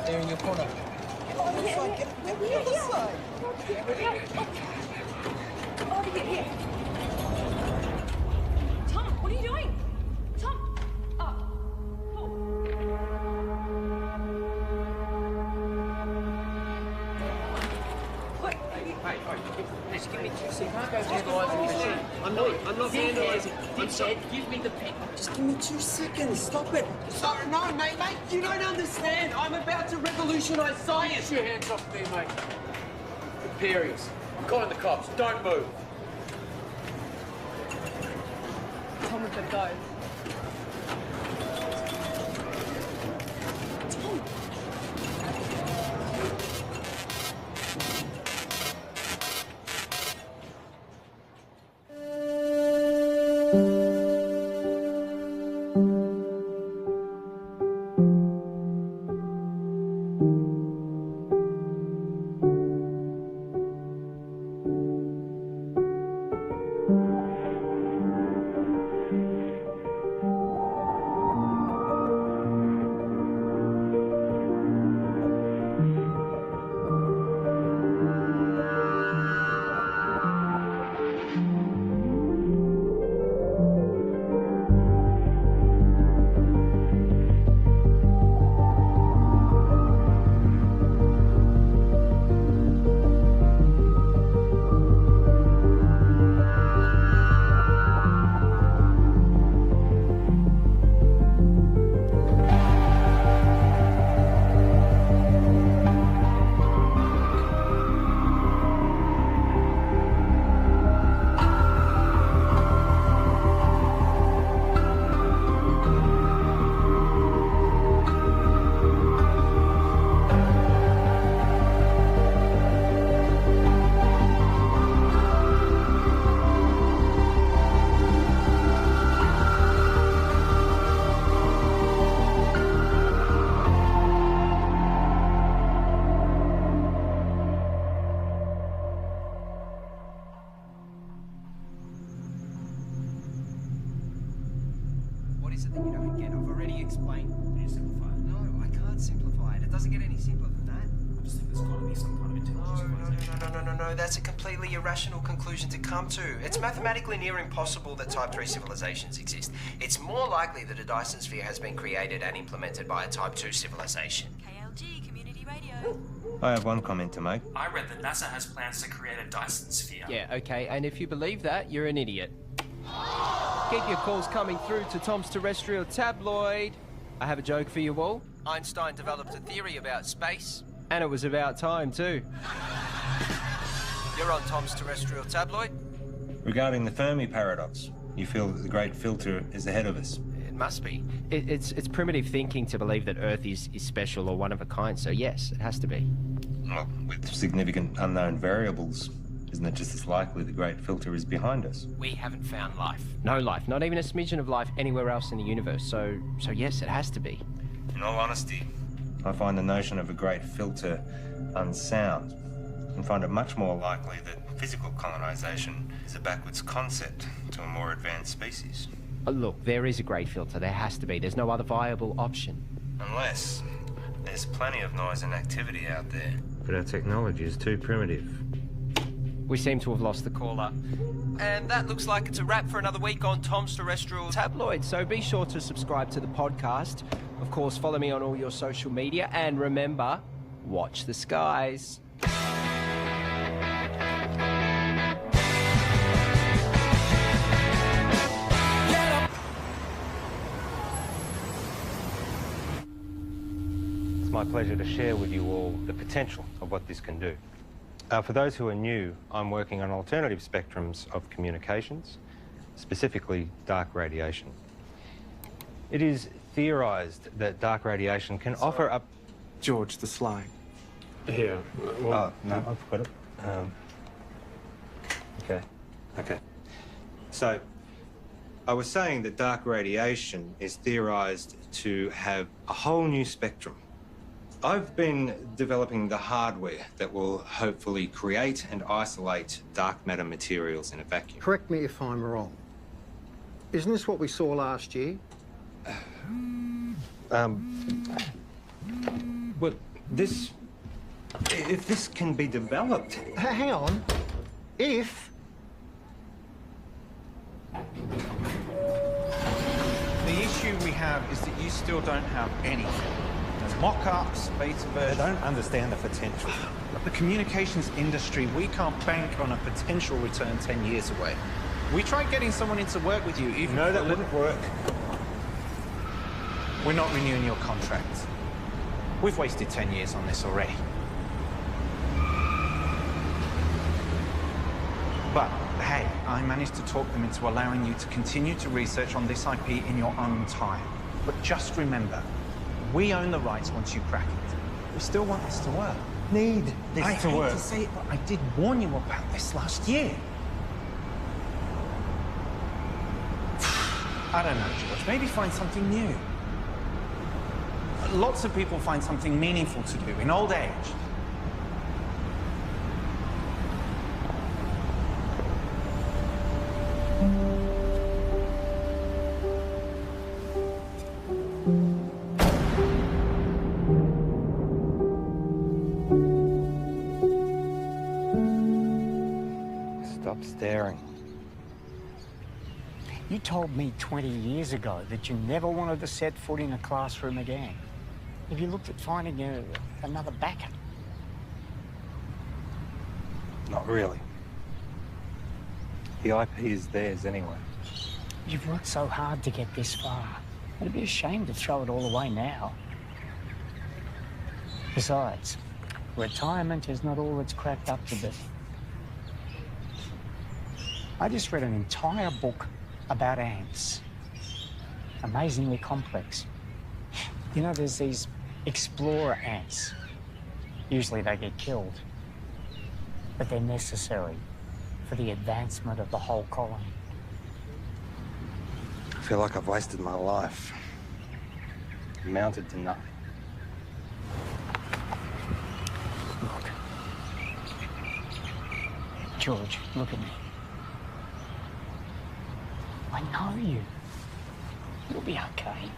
there in your corner. Over here. Tom, what are you doing? Tom! Paul. What? Just give me 2 seconds. You can't go vandalising the machine. I'm not vandalising. I'm sorry. Give me the pen. Just give me 2 seconds. Stop it. Sorry, no, mate. You don't understand. I'm about to revolutionise science. Get your hands off me, mate. Imperials. I'm calling the cops. Don't move. Tom, we could go. Tom! What is it that you don't get? I've already explained. Can you simplify it? No, I can't simplify it. It doesn't get any simpler than that. I just think there's got to be some kind of intelligence civilization. No. That's a completely irrational conclusion to come to. It's mathematically near impossible that Type 3 civilizations exist. It's more likely that a Dyson sphere has been created and implemented by a Type 2 civilization. KLG Community Radio. I have one comment to make. I read that NASA has plans to create a Dyson sphere. Yeah, okay, and if you believe that, you're an idiot. Keep your calls coming through to Tom's Terrestrial Tabloid. I have a joke for you all. Einstein developed a theory about space. And it was about time, too. You're on Tom's Terrestrial Tabloid. Regarding the Fermi paradox, you feel that the great filter is ahead of us. It must be. It's primitive thinking to believe that Earth is special or one of a kind, so yes, it has to be. Well, with significant unknown variables, isn't it just as likely the great filter is behind us? We haven't found life. No life, not even a smidgen of life anywhere else in the universe, so yes, it has to be. In all honesty, I find the notion of a great filter unsound and find it much more likely that physical colonization is a backwards concept to a more advanced species. Look, there is a great filter. There has to be. There's no other viable option. Unless there's plenty of noise and activity out there. But our technology is too primitive. We seem to have lost the caller. And that looks like it's a wrap for another week on Tom's Terrestrial Tabloid. So be sure to subscribe to the podcast. Of course, follow me on all your social media. And remember, watch the skies. It's my pleasure to share with you all the potential of what this can do. For those who are new, I'm working on alternative spectrums of communications, specifically dark radiation. It is theorised that dark radiation can offer up... George the Sly. Here. Oh, no, I've got it. Okay. So, I was saying that dark radiation is theorised to have a whole new spectrum. I've been developing the hardware that will hopefully create and isolate dark matter materials in a vacuum. Correct me if I'm wrong. Isn't this what we saw last year? Well, If this can be developed. Hang on. If... The issue we have is that you still don't have anything. There's mock-ups, beta versions. I don't understand the potential. The communications industry, we can't bank on a potential return 10 years away. We tried getting someone in to work with you, even No, that for wouldn't work. We're not renewing your contract. We've wasted 10 years on this already. But, hey, I managed to talk them into allowing you to continue to research on this IP in your own time. But just remember, we own the rights once you crack it. We still want this to work. Need this I to hate work. to say it, but I did warn you about this last year. I don't know, George. Maybe find something new. Lots of people find something meaningful to do in old age. Stop staring. You told me 20 years ago that you never wanted to set foot in a classroom again. Have you looked at finding another backer? Not really. The IP is theirs anyway. You've worked so hard to get this far. It'd be a shame to throw it all away now. Besides, retirement is not all it's cracked up to be. I just read an entire book about ants. Amazingly complex. You know, there's these explorer ants. Usually they get killed. But they're necessary for the advancement of the whole colony. I feel like I've wasted my life. Amounted to nothing. Look. George, look at me. I know you. You'll be okay.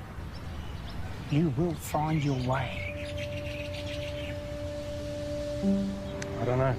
You will find your way. I don't know.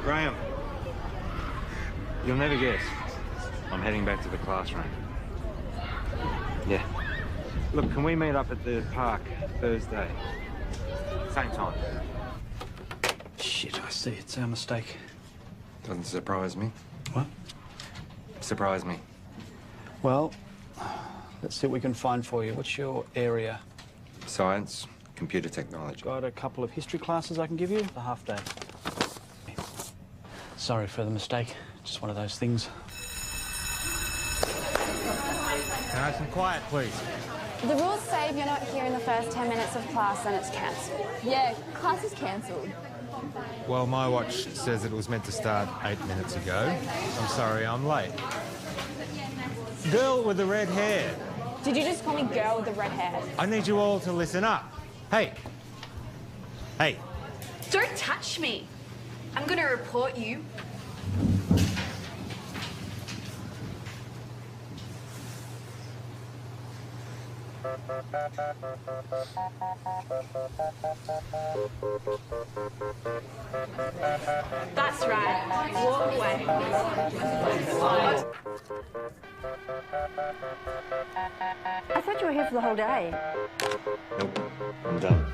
Graham, you'll never guess. I'm heading back to the classroom. Yeah. Look, can we meet up at the park Thursday? Same time. Shit, I see. It's our mistake. Doesn't surprise me. What? Surprise me. Well, let's see what we can find for you. What's your area? Science, computer technology. Got a couple of history classes I can give you. A half day. Sorry for the mistake. Just one of those things. Can I have some quiet, please? The rules say if you're not here in the first 10 minutes of class, then it's cancelled. Yeah, class is cancelled. Well, my watch says it was meant to start 8 minutes ago. I'm sorry, I'm late. Girl with the red hair. Did you just call me girl with the red hair? I need you all to listen up. Hey. Hey. Don't touch me. I'm going to report you. That's right. Walk away. I thought you were here for the whole day. Nope. I'm done.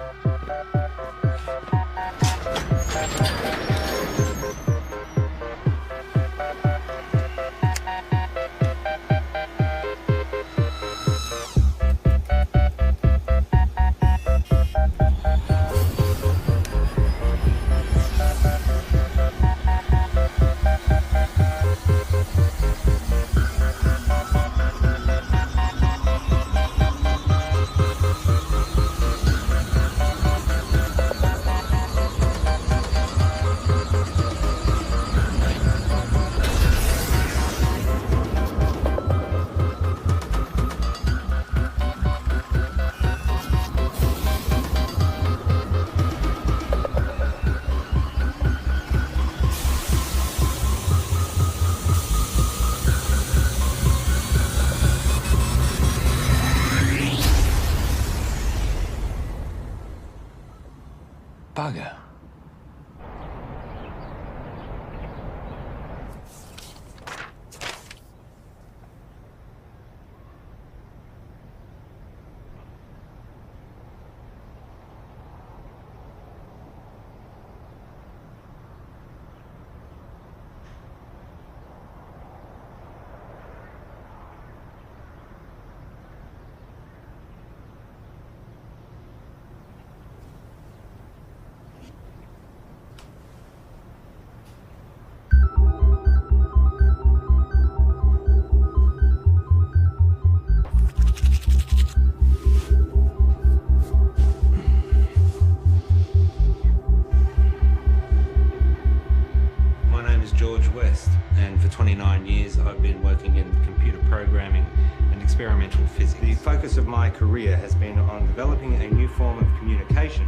physicist, and for 29 years I've been working in computer programming and experimental physics. The focus of my career has been on developing a new form of communication,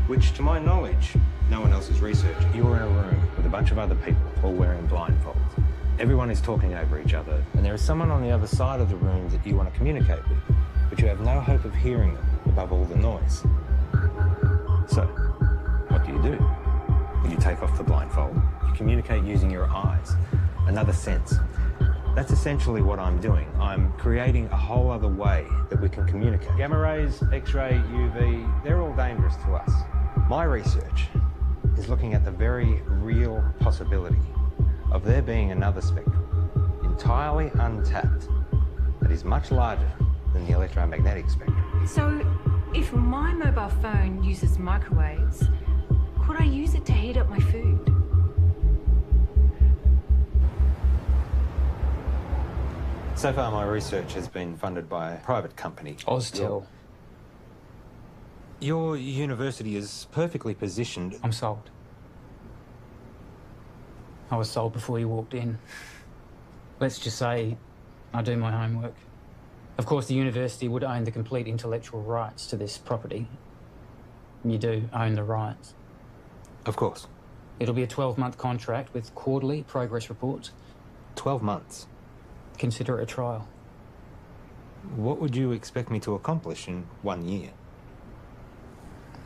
which, to my knowledge, no one else has researched. You're in a room with a bunch of other people, all wearing blindfolds. Everyone is talking over each other, and there is someone on the other side of the room that you want to communicate with, but you have no hope of hearing them above all the noise. So, what do? You take off the blindfold. You communicate using your eyes, another sense. That's essentially what I'm doing. I'm creating a whole other way that we can communicate. Gamma rays, X-ray, UV, they're all dangerous to us. My research is looking at the very real possibility of there being another spectrum, entirely untapped, that is much larger than the electromagnetic spectrum. So, if my mobile phone uses microwaves, could I use it to heat up my food? So far, my research has been funded by a private company. Austel. Your university is perfectly positioned. I'm sold. I was sold before you walked in. Let's just say I do my homework. Of course, the university would own the complete intellectual rights to this property. You do own the rights. Of course. It'll be a 12-month contract with quarterly progress reports. 12 months? Consider it a trial. What would you expect me to accomplish in 1 year?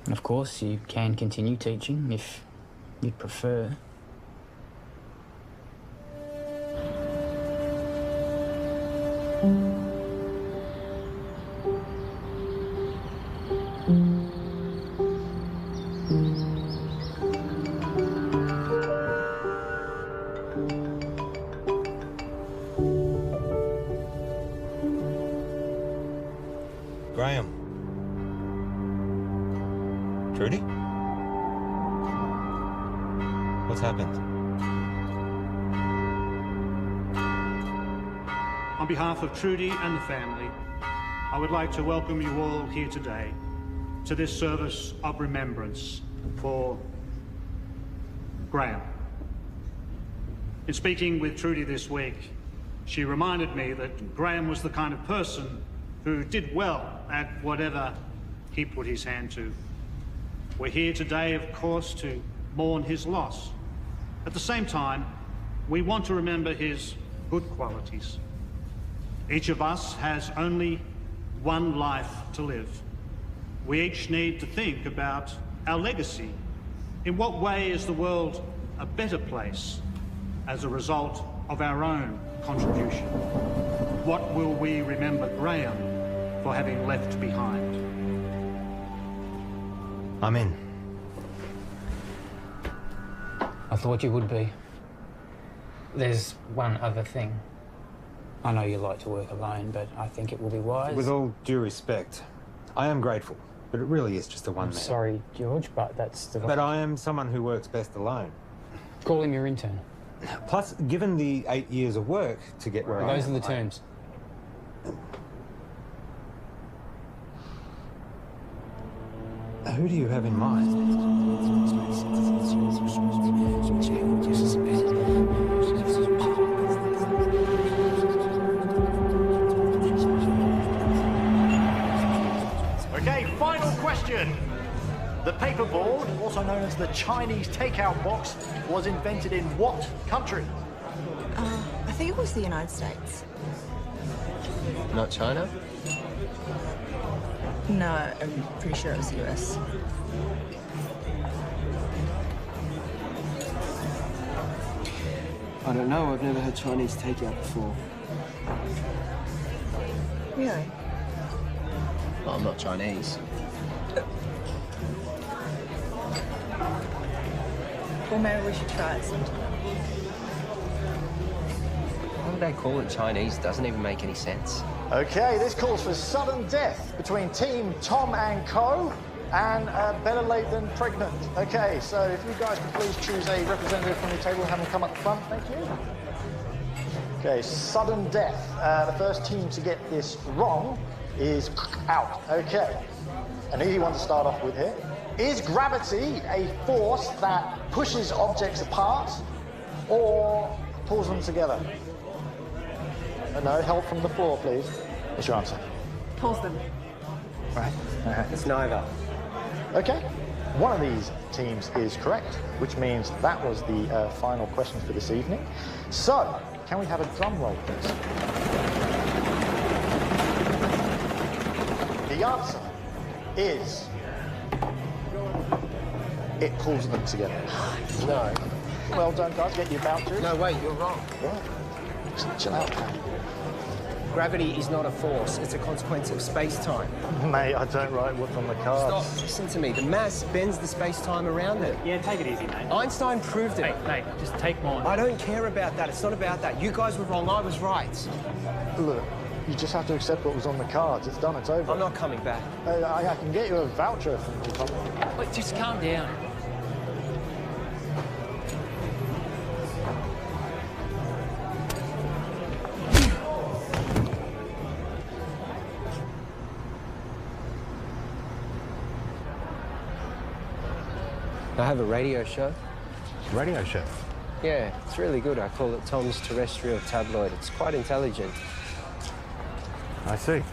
Of course, you can continue teaching if you'd prefer. Graham. Trudy? What's happened? On behalf of Trudy and the family, I would like to welcome you all here today to this service of remembrance for Graham. In speaking with Trudy this week, she reminded me that Graham was the kind of person who did well at whatever he put his hand to. We're here today, of course, to mourn his loss. At the same time, we want to remember his good qualities. Each of us has only one life to live. We each need to think about our legacy. In what way is the world a better place as a result of our own contribution? What will we remember Graham for having left behind? I'm in. I thought you would be. There's one other thing. I know you like to work alone, but I think it will be wise. With all due respect, I am grateful, but it really is just a one-man. Sorry, George, but that's the... But I am someone who works best alone. Call him your intern. Plus, given the 8 years of work to get where I am... Those are the terms. Who do you have in mind? Okay, final question. The paperboard, also known as the Chinese takeout box, was invented in what country? I think it was the United States. Not China? No, I'm pretty sure it was the US. I don't know. I've never had Chinese takeout before. Really? Well, I'm not Chinese. Well, maybe we should try it sometime. Why would they call it Chinese? Doesn't even make any sense. Okay, this calls for sudden death between Team Tom and Co. and better late than pregnant. Okay, so if you guys could please choose a representative from your table and have them come up front, thank you. Okay, sudden death. The first team to get this wrong is out. Okay, an easy one to start off with here. Is gravity a force that pushes objects apart, or pulls them together? No, help from the floor, please. What's your answer? Pulls them. Right. It's neither. Okay. One of these teams is correct, which means that was the final question for this evening. So, can we have a drum roll, please? The answer is... it pulls them together. No. Well done, guys. Get your vouchers. No, wait, you're wrong. Right. Just chill out, man. Gravity is not a force, it's a consequence of space-time. Mate, I don't write what's on the cards. Stop, listen to me. The mass bends the space-time around it. Yeah, take it easy, mate. Einstein proved it. Mate, just take mine. I don't care about that. It's not about that. You guys were wrong, I was right. Look, you just have to accept what was on the cards. It's done, it's over. I'm not coming back. I can get you a voucher from the company. Wait, just calm down. I have a radio show. Radio show? Yeah, it's really good. I call it Tom's Terrestrial Tabloid. It's quite intelligent. I see.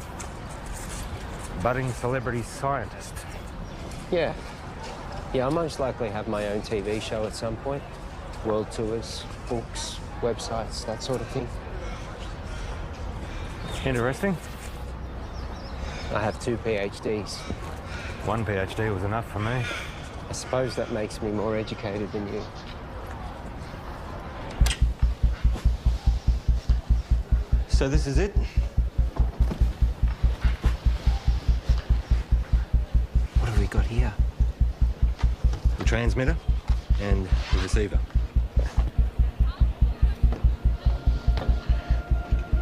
Budding celebrity scientist. Yeah. Yeah, I'll most likely have my own TV show at some point. World tours, books, websites, that sort of thing. Interesting. I have 2 PhDs. One PhD was enough for me. I suppose that makes me more educated than you. So this is it? What have we got here? The transmitter and the receiver.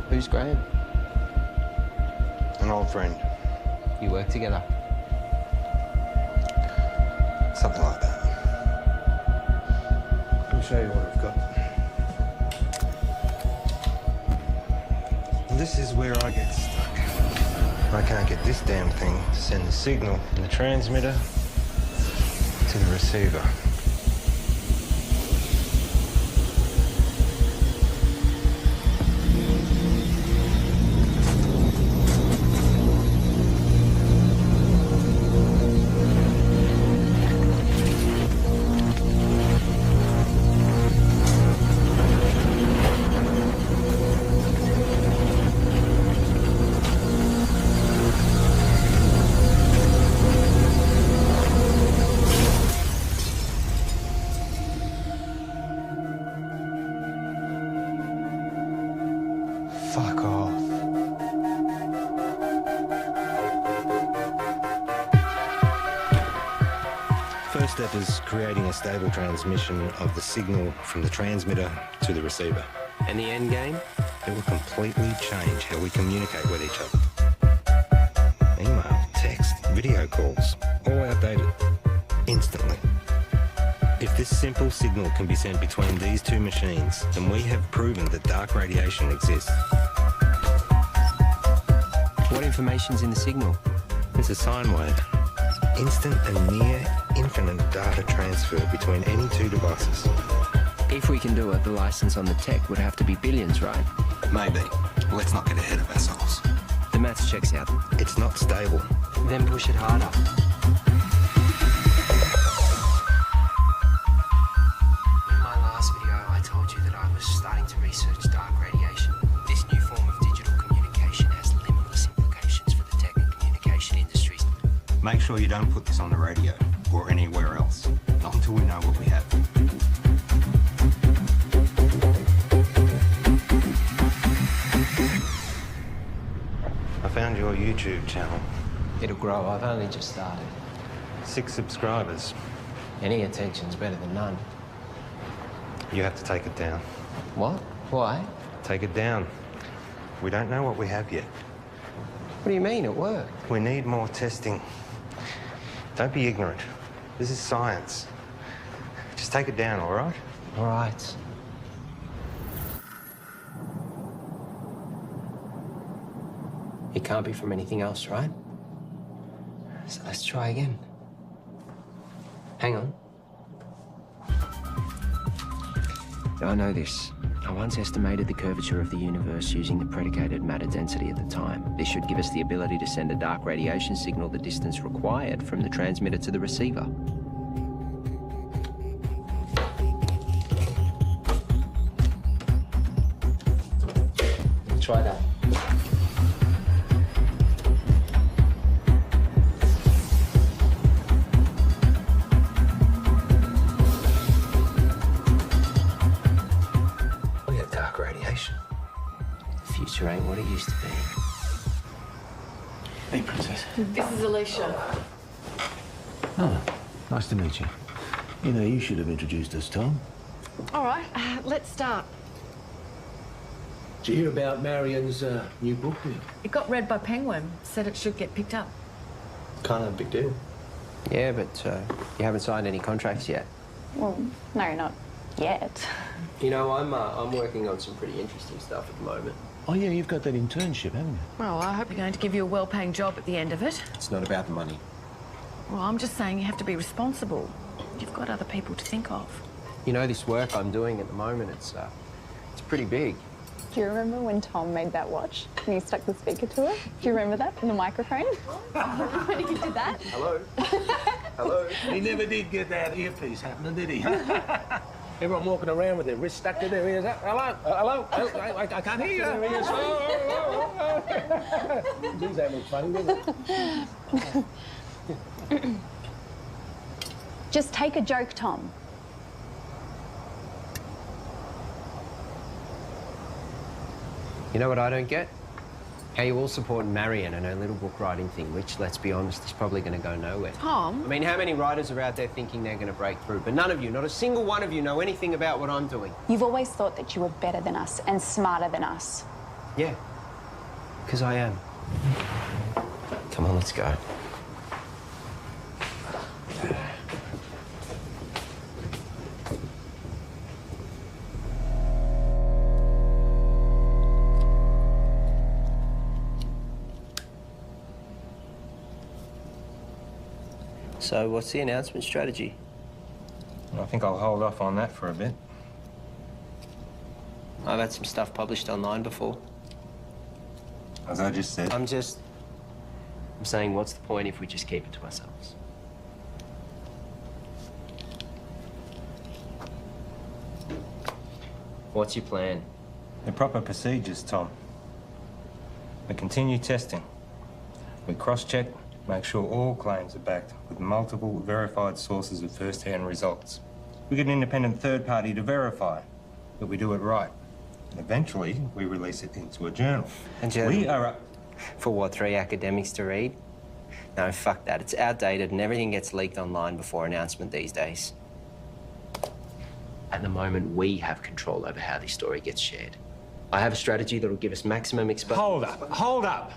Who's Graham? An old friend. You work together? Something like that. Let me show you what I've got. This is where I get stuck. I can't get this damn thing to send the signal from the transmitter to the receiver. Fuck off. First step is creating a stable transmission of the signal from the transmitter to the receiver. And the end game? It will completely change how we communicate with each other. Email, text, video calls, all outdated. Instantly. If this simple signal can be sent between these two machines, then we have proven that dark radiation exists. What information's in the signal? It's a sine wave. Instant and near infinite data transfer between any two devices. If we can do it, the license on the tech would have to be billions, right? Maybe. Let's not get ahead of ourselves. The maths checks out. It's not stable. Then push it harder. In my last video, I told you that I was starting to research dark radiation. This new form of digital communication has limitless implications for the tech and communication industries. Make sure you don't put this on the radio or anywhere else. Not until we know what we have. I found your YouTube channel. It'll grow. I've only just started. 6 subscribers. Any attention's better than none. You have to take it down. What? Why? Take it down. We don't know what we have yet. What do you mean? It worked. We need more testing. Don't be ignorant. This is science. Just take it down, all right? All right. It can't be from anything else, right? So let's try again. Hang on. I know this. I once estimated the curvature of the universe using the predicated matter density at the time. This should give us the ability to send a dark radiation signal the distance required from the transmitter to the receiver. Try that. We have dark radiation. The future ain't what it used to be. Hey, Princess. This is Alicia. Oh, nice to meet you. You know, you should have introduced us, Tom. All right, let's start. Did you hear about Marion's new book? It got read by Penguin. Said it should get picked up. Kind of a big deal. Yeah, but you haven't signed any contracts yet. Well, no, not yet. You know, I'm working on some pretty interesting stuff at the moment. Oh, yeah, you've got that internship, haven't you? Well, I hope you're going to give you a well-paying job at the end of it. It's not about the money. Well, I'm just saying you have to be responsible. You've got other people to think of. You know, this work I'm doing at the moment, it's pretty big. Do you remember when Tom made that watch and you stuck the speaker to it? Do you remember that in the microphone? When he did that? Hello? Hello? He never did get that earpiece happening, did he? Everyone walking around with their wrists stuck to their ears. Hello? Hello? I can't hear you. Geez, that looks funny, doesn't it? Just take a joke, Tom. You know what I don't get? How you all support Marion and her little book writing thing, which, let's be honest, is probably going to go nowhere. Tom? I mean, how many writers are out there thinking they're going to break through? But none of you, not a single one of you, know anything about what I'm doing. You've always thought that you were better than us and smarter than us. Yeah, because I am. Come on, let's go. So, what's the announcement strategy? I think I'll hold off on that for a bit. I've had some stuff published online before. As I just said. I'm saying, what's the point if we just keep it to ourselves? What's your plan? The proper procedures, Tom. We continue testing. We cross-check, make sure all claims are backed with multiple verified sources of first-hand results. We get an independent third party to verify that we do it right. And eventually, we release it into a journal. A journal? We are For what, 3 academics to read? No, fuck that. It's outdated and everything gets leaked online before announcement these days. At the moment, we have control over how this story gets shared. I have a strategy that'll give us maximum exposure. Hold up.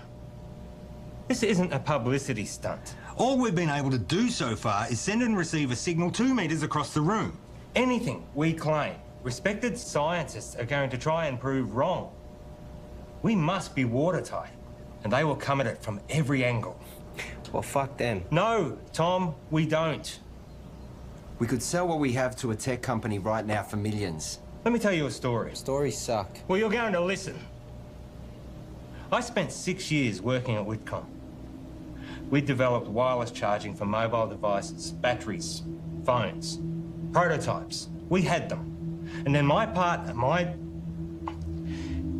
This isn't a publicity stunt. All we've been able to do so far is send and receive a signal 2 meters across the room. Anything we claim, respected scientists are going to try and prove wrong. We must be watertight, and they will come at it from every angle. Well, fuck them. No, Tom, we don't. We could sell what we have to a tech company right now for millions. Let me tell you a story. Stories suck. Well, you're going to listen. I spent 6 years working at Whitcomb. We developed wireless charging for mobile devices, batteries, phones, prototypes. We had them. And then my partner,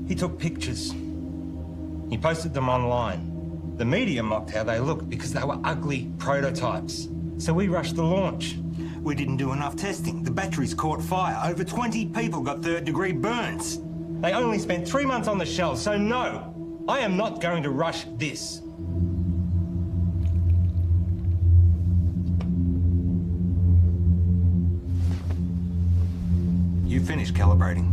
he took pictures. He posted them online. The media mocked how they looked because they were ugly prototypes. So we rushed the launch. We didn't do enough testing. The batteries caught fire. Over 20 people got third-degree burns. They only spent 3 months on the shelves, so no, I am not going to rush this. You finished calibrating.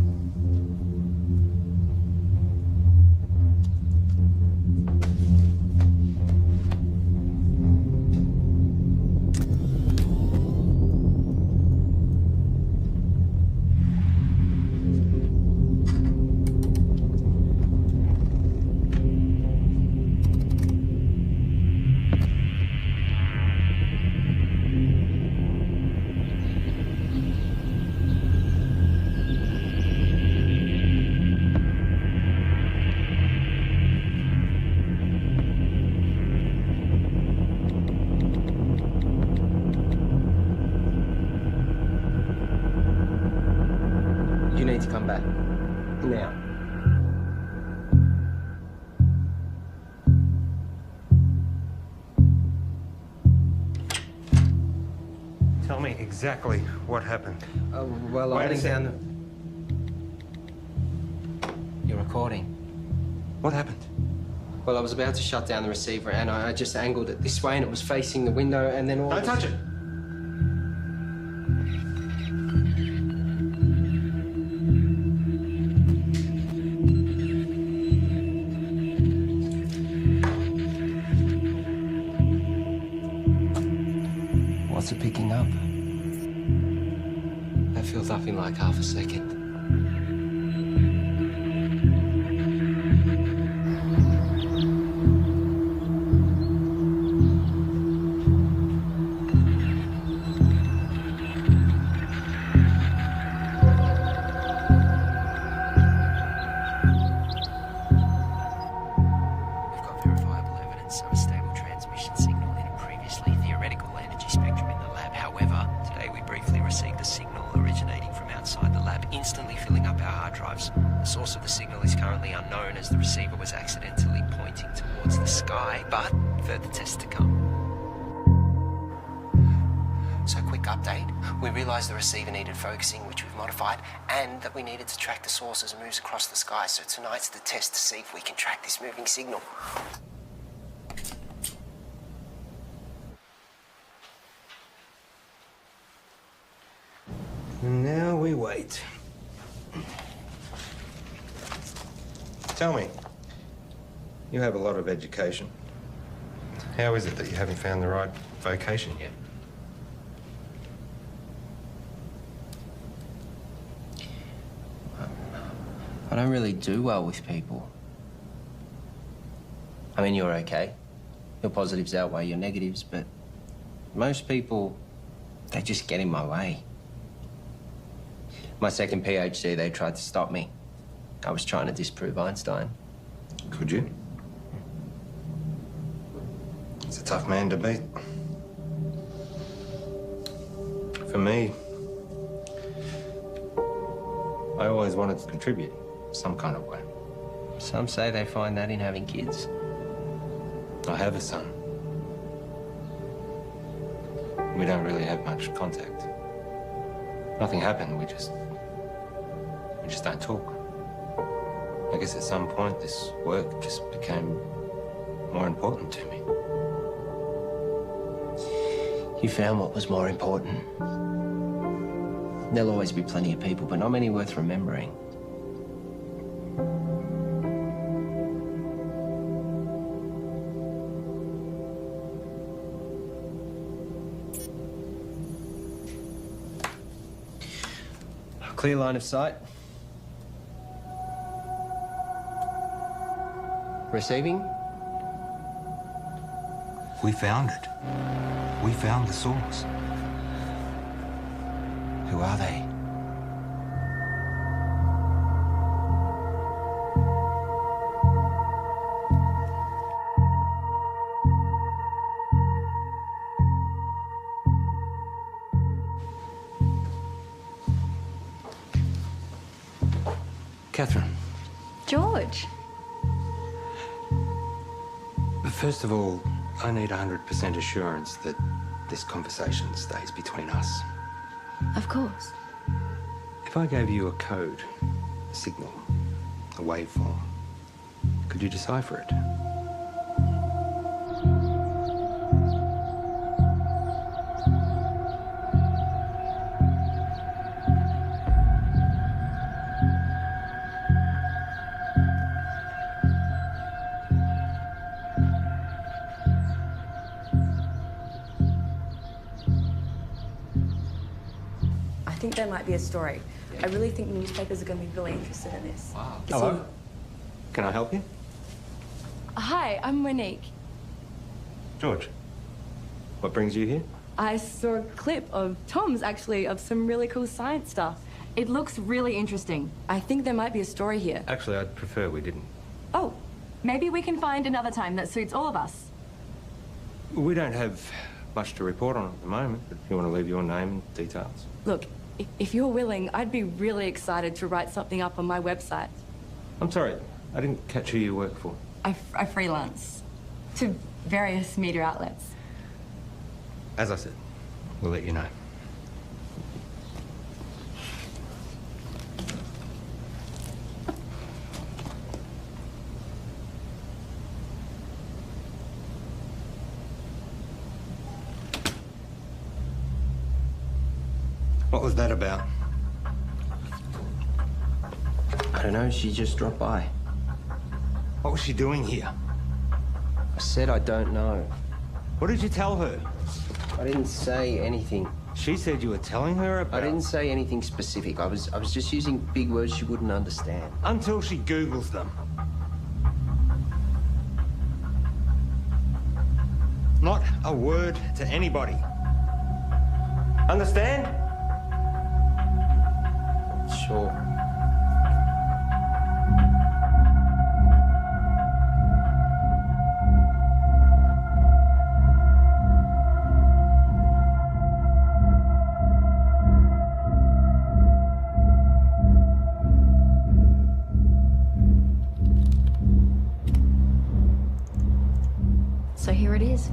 You need to come back. Now. Tell me exactly what happened. Well, Wait I a think down second. You're recording. What happened? Well, I was about to shut down the receiver and I just angled it this way and it was facing the window and then all... Don't touch it. What's it picking up? That feels up in like half a second. The receiver needed focusing, which we've modified, and that we needed to track the source as it moves across the sky. So tonight's the test to see if we can track this moving signal. And now we wait. Tell me, you have a lot of education. How is it that you haven't found the right vocation yet? I don't really do well with people. I mean, you're okay. Your positives outweigh your negatives, but most people, they just get in my way. My second PhD, they tried to stop me. I was trying to disprove Einstein. Could you? It's a tough man to beat. For me, I always wanted to contribute some kind of way. Some say they find that in having kids. I have a son. We don't really have much contact. Nothing happened, we just don't talk. I guess at some point this work just became more important to me. You found what was more important. There'll always be plenty of people, but not many worth remembering. Clear line of sight. Receiving? We found it. We found the source. Who are they? Catherine. George. First of all, I need 100% assurance that this conversation stays between us. Of course. If I gave you a code, a signal, a waveform, could you decipher it? I think there might be a story. I really think newspapers are going to be really interested in this. Wow. It's all- Can I help you? Hi, I'm Monique. George, what brings you here? I saw a clip of Tom's, actually, of some really cool science stuff. It looks really interesting. I think there might be a story here. Actually, I'd prefer we didn't. Oh, maybe we can find another time that suits all of us. We don't have much to report on at the moment, but if you want to leave your name and details. Look, If you're willing, I'd be really excited to write something up on my website. I'm sorry, I didn't catch who you work for. I freelance to various media outlets. As I said, we'll let you know. What was that about? I don't know, she just dropped by. What was she doing here? I said I don't know. What did you tell her? I didn't say anything. She said you were telling her about... I didn't say anything specific. I was just using big words she wouldn't understand. Until she Googles them. Not a word to anybody. Understand? Sure. So here it is.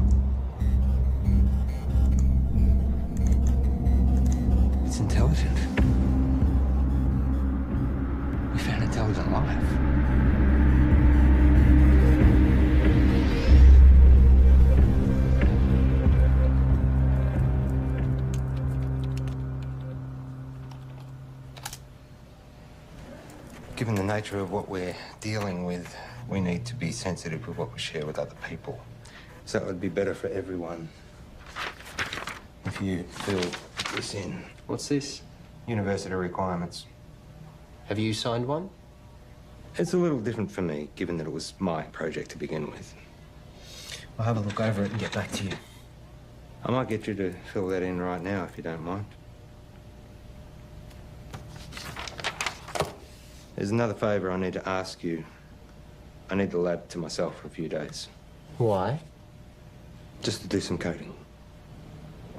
It's intelligent. We found intelligent life. Given the nature of what we're dealing with, we need to be sensitive with what we share with other people. So it would be better for everyone if you fill this in. What's this? University requirements. Have you signed one? It's a little different for me, given that it was my project to begin with. I'll have a look over it and get back to you. I might get you to fill that in right now, if you don't mind. There's another favour I need to ask you. I need the lab to myself for a few days. Why? Just to do some coding.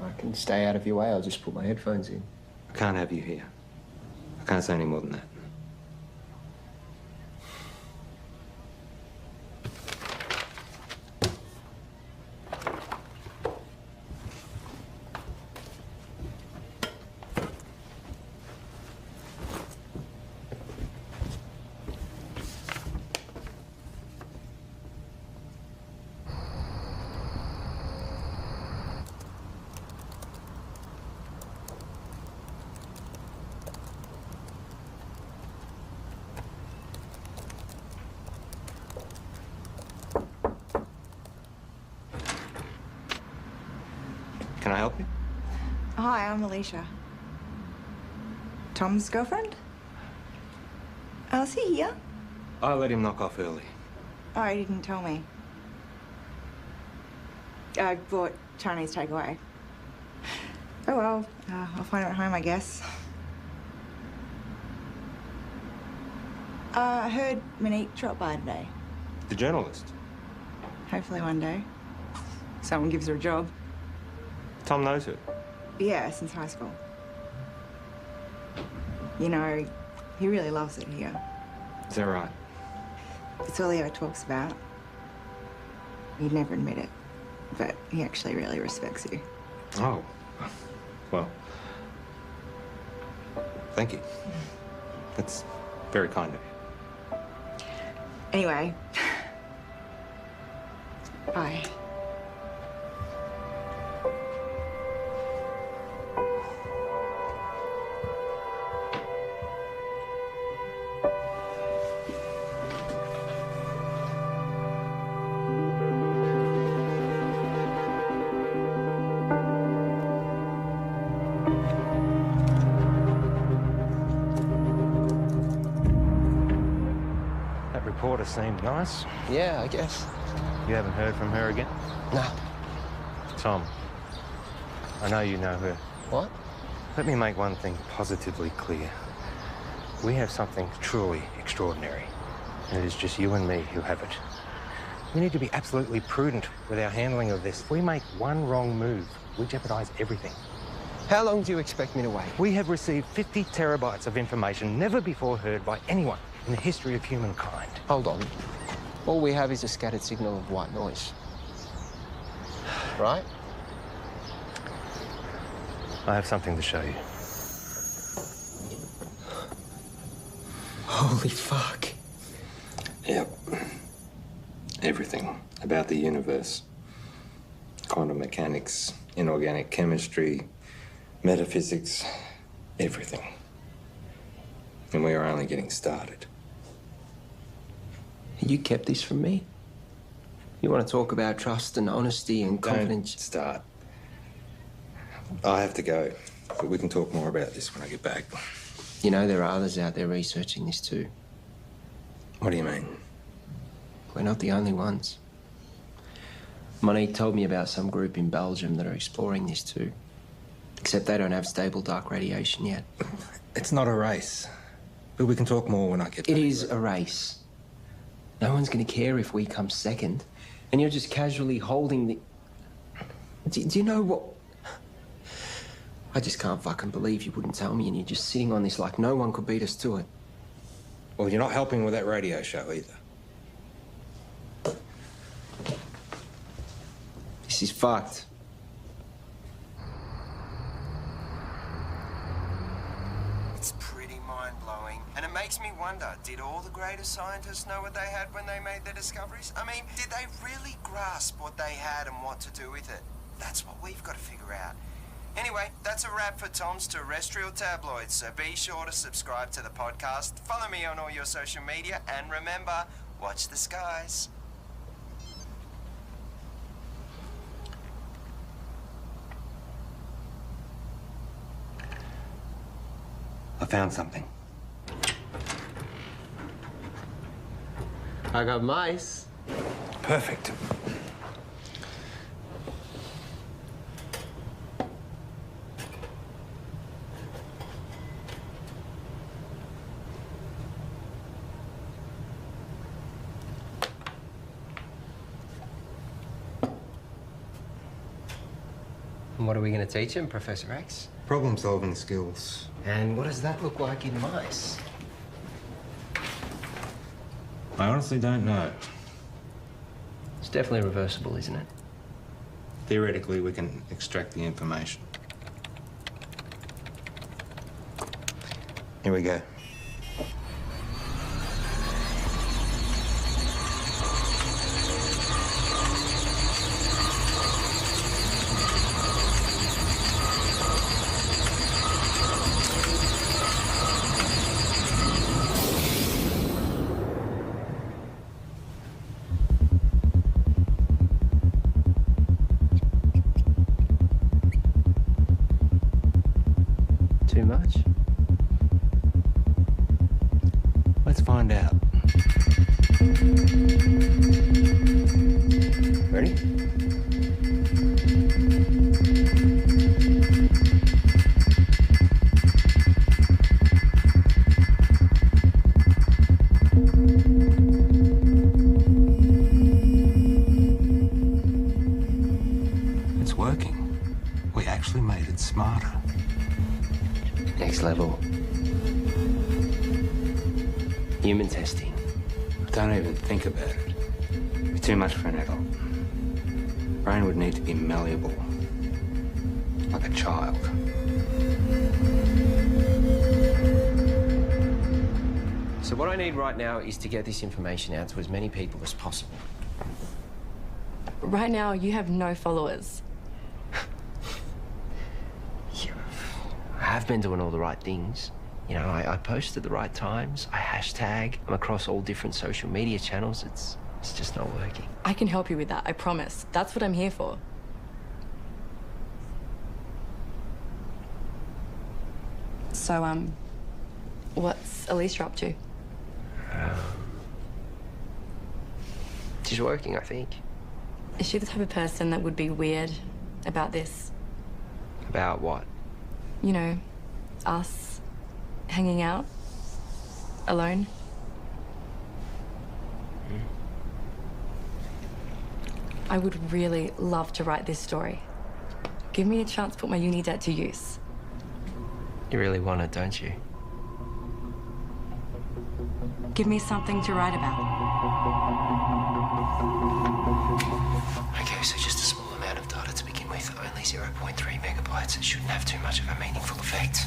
I can stay out of your way. I'll just put my headphones in. I can't have you here. I can't say any more than that. Can I help you? Hi, I'm Alicia. Tom's girlfriend? Oh, is he here? I let him knock off early. Oh, he didn't tell me. I bought Chinese takeaway. Oh well, I'll find him at home, I guess. I heard Monique dropped by today. The journalist? Hopefully one day. Someone gives her a job. Tom knows her. Yeah, since high school. You know, he really loves it here. Is that right? It's all he ever talks about. He'd never admit it, but he actually really respects you. Oh. Well. Thank you. That's very kind of you. Anyway. Bye. Reporter seemed nice. Yeah, I guess. You haven't heard from her again? No. Tom, I know you know her. What? Let me make one thing positively clear. We have something truly extraordinary, and it is just you and me who have it. We need to be absolutely prudent with our handling of this. If we make one wrong move, we jeopardize everything. How long do you expect me to wait? We have received 50 terabytes of information never before heard by anyone in the history of humankind. Hold on. All we have is a scattered signal of white noise. Right? I have something to show you. Holy fuck. Yep. Everything about the universe. Quantum mechanics, inorganic chemistry, metaphysics, everything. And we are only getting started. You kept this from me? You want to talk about trust and honesty and confidence? Don't start. I have to go, but we can talk more about this when I get back. You know, there are others out there researching this too. What do you mean? We're not the only ones. Monique told me about some group in Belgium that are exploring this too. Except they don't have stable dark radiation yet. It's not a race. But we can talk more when I get back. It is a race. No one's going to care if we come second. And you're just casually holding the... Do you know what... I just can't fucking believe you wouldn't tell me and you're just sitting on this like no one could beat us to it. Well, you're not helping with that radio show either. This is fucked. It's pretty mind-blowing. And it makes me wonder, did all the greatest scientists know what they had when they made their discoveries? I mean, did they really grasp what they had and what to do with it? That's what we've got to figure out. Anyway, that's a wrap for Tom's Terrestrial Tabloids, so be sure to subscribe to the podcast, follow me on all your social media, and remember, watch the skies. I found something. I got mice. Perfect. And what are we going to teach him, Professor X? Problem-solving skills. And what does that look like in mice? I honestly don't know. It's definitely reversible, isn't it? Theoretically, we can extract the information. Here we go. Too much? Let's find out. Ready? It's working. We actually made it smarter. Next level. Human testing. Don't even think about it. It'd be too much for an adult. Brain would need to be malleable. Like a child. So what I need right now is to get this information out to as many people as possible. Right now, you have no followers. I have been doing all the right things. You know, I post at the right times, I hashtag, I'm across all different social media channels. It's just not working. I can help you with that, I promise. That's what I'm here for. So, what's Alicia up to? She's working, I think. Is she the type of person that would be weird about this? About what? You know, us hanging out alone. I would really love to write this story. Give me a chance to put my uni debt to use. You really want it, don't you? Give me something to write about. Okay, so just a small amount of data to begin with, only 0.3 megabytes. It shouldn't have too much of a meaningful effect.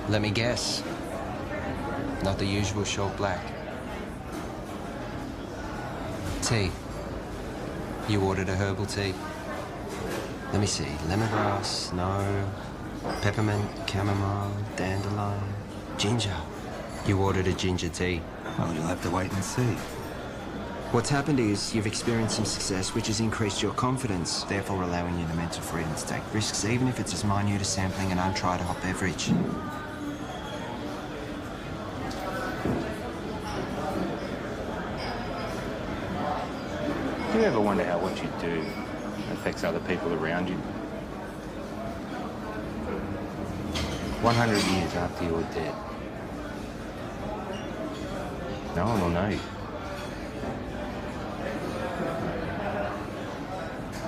Let me guess. Not the usual short black. Tea. You ordered a herbal tea. Let me see. Lemongrass, no. Peppermint, chamomile, dandelion, ginger. You ordered a ginger tea. Well, you'll have to wait and see. What's happened is you've experienced some success, which has increased your confidence, therefore allowing you the mental freedom to take risks, even if it's as minute as sampling an untried hot beverage. Do you ever wonder how what you do affects other people around you? 100 years after you're dead, no one will know you.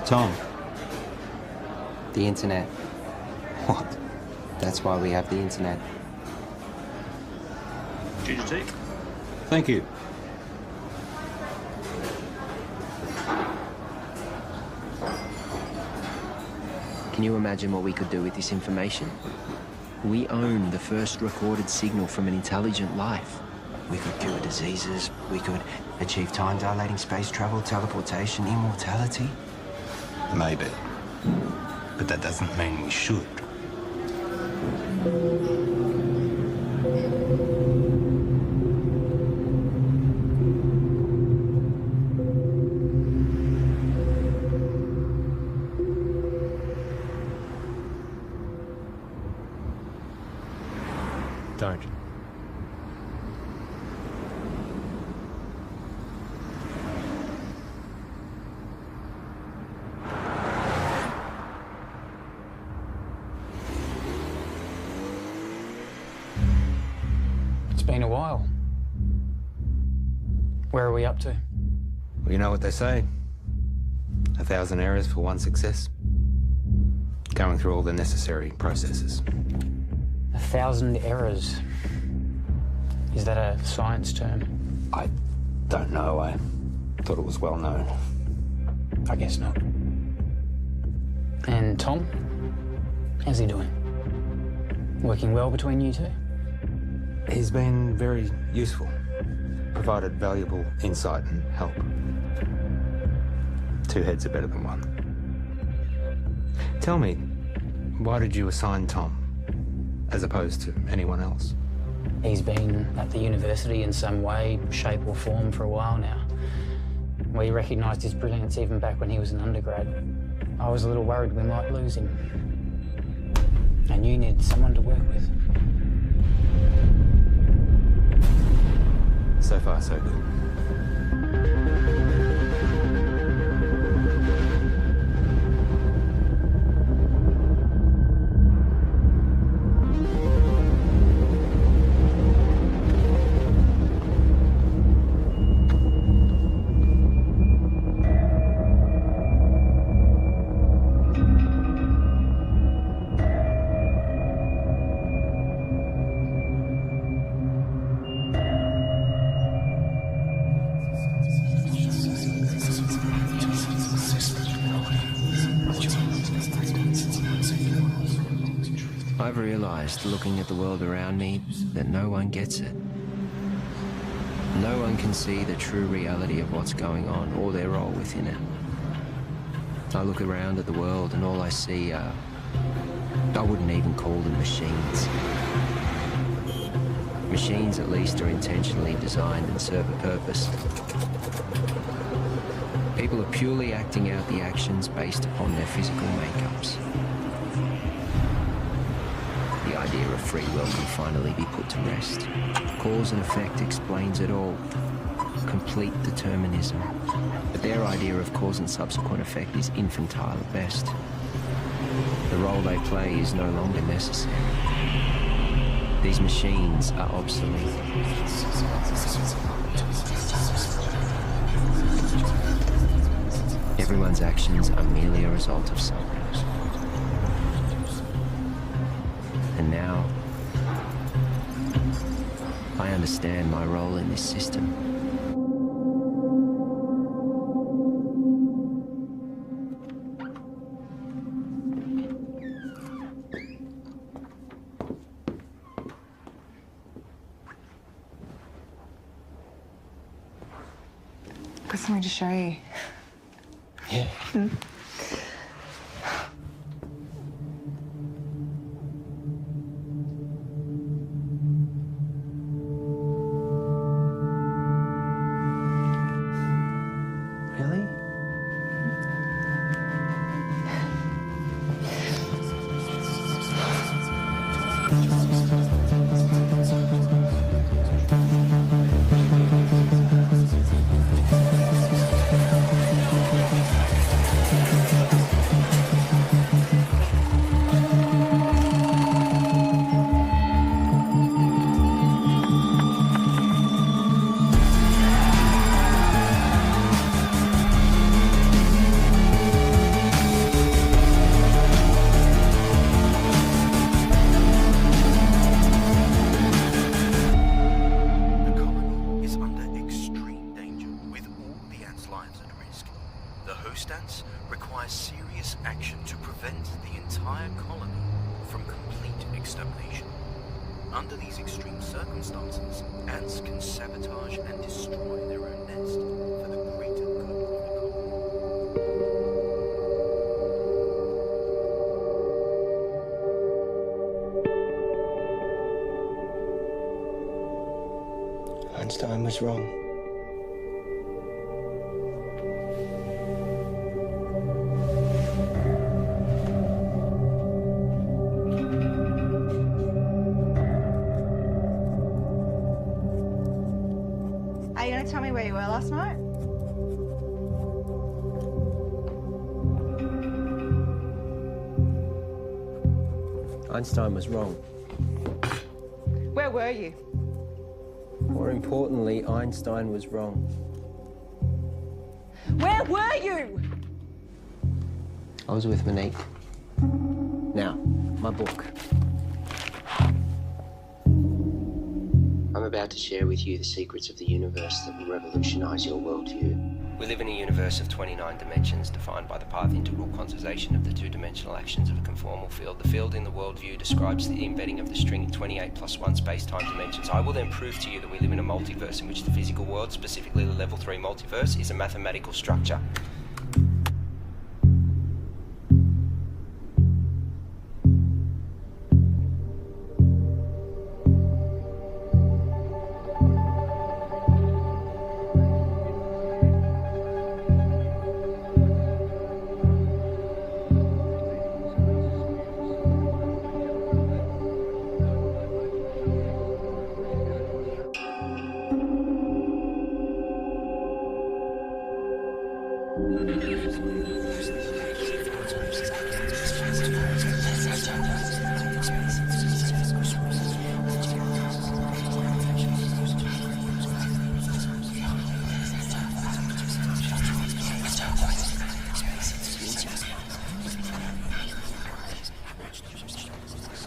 Tom. The internet. What? That's why we have the internet. Ginger tea? Thank you. Can you imagine what we could do with this information? We own the first recorded signal from an intelligent life. We could cure diseases, we could achieve time-dilating space travel, teleportation, immortality. Maybe. But that doesn't mean we should. Don't. It's been a while. Where are we up to? Well, you know what they say. 1,000 errors for one success. Going through all the necessary processes. 1,000 errors. Is that a science term? I don't know. I thought it was well known. I guess not. And Tom? How's he doing? Working well between you two? He's been very useful. Provided valuable insight and help. Two heads are better than one. Tell me, why did you assign Tom, as opposed to anyone else? He's been at the university in some way, shape or form for a while now. We recognised his brilliance even back when he was an undergrad. I was a little worried we might lose him. And you needed someone to work with. So far, so good. I've realized, looking at the world around me, that no one gets it. No one can see the true reality of what's going on or their role within it. I look around at the world and all I see are... I wouldn't even call them machines. Machines, at least, are intentionally designed and serve a purpose. People are purely acting out the actions based upon their physical makeups. The idea of free will can finally be put to rest. Cause and effect explains it all. Complete determinism. But their idea of cause and subsequent effect is infantile at best. The role they play is no longer necessary. These machines are obsolete. Everyone's actions are merely a result of something. And now, I understand my role in this system. Got something to show you. Yeah. Really? Under these extreme circumstances, ants can sabotage and destroy their own nest for the greater good of the colony. Einstein was wrong. Are you going to tell me where you were last night? Einstein was wrong. Where were you? More importantly, Einstein was wrong. Where were you? I was with Monique. Now, my book. I'm about to share with you the secrets of the universe that will revolutionize your worldview. We live in a universe of 29 dimensions defined by the path integral quantization of the two-dimensional actions of a conformal field. The field in the worldview describes the embedding of the string in 28 plus 1 space-time dimensions. I will then prove to you that we live in a multiverse in which the physical world, specifically the level 3 multiverse, is a mathematical structure.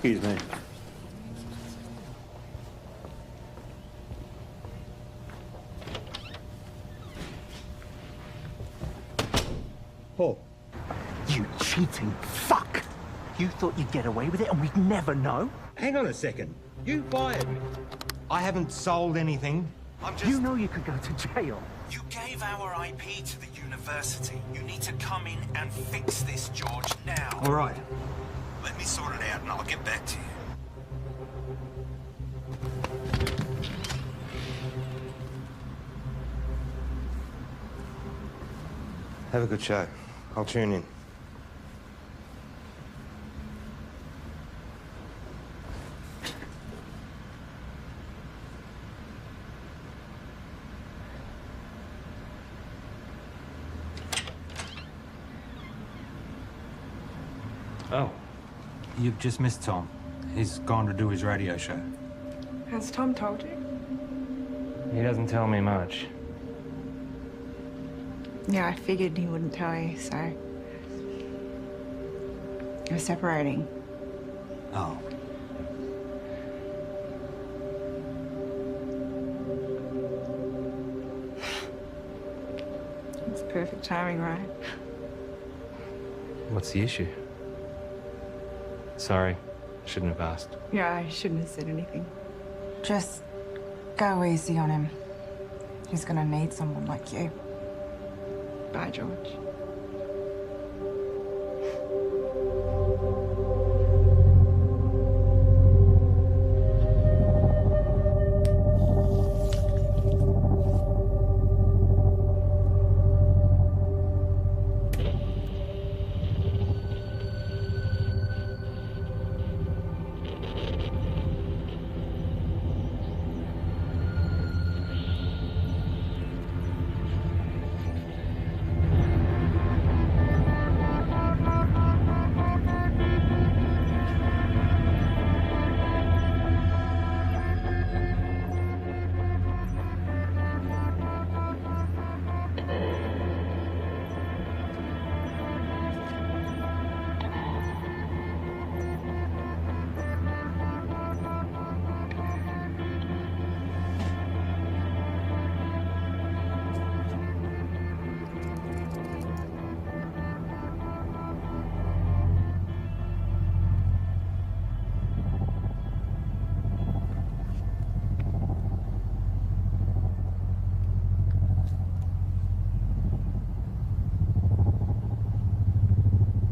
Excuse me. Paul. You cheating fuck! You thought you'd get away with it and we'd never know? Hang on a second. You fired me. I haven't sold anything. You know you could go to jail. You gave our IP to the university. You need to come in and fix this, George, now. All right. Let me sort it out and I'll get back to you. Have a good show. I'll tune in. Oh, you've just missed Tom. He's gone to do his radio show. Has Tom told you? He doesn't tell me much. Yeah, I figured he wouldn't tell you, so... We're separating. Oh. It's perfect timing, right? What's the issue? Sorry, shouldn't have asked. Yeah, I shouldn't have said anything. Just go easy on him. He's gonna need someone like you. Bye, George.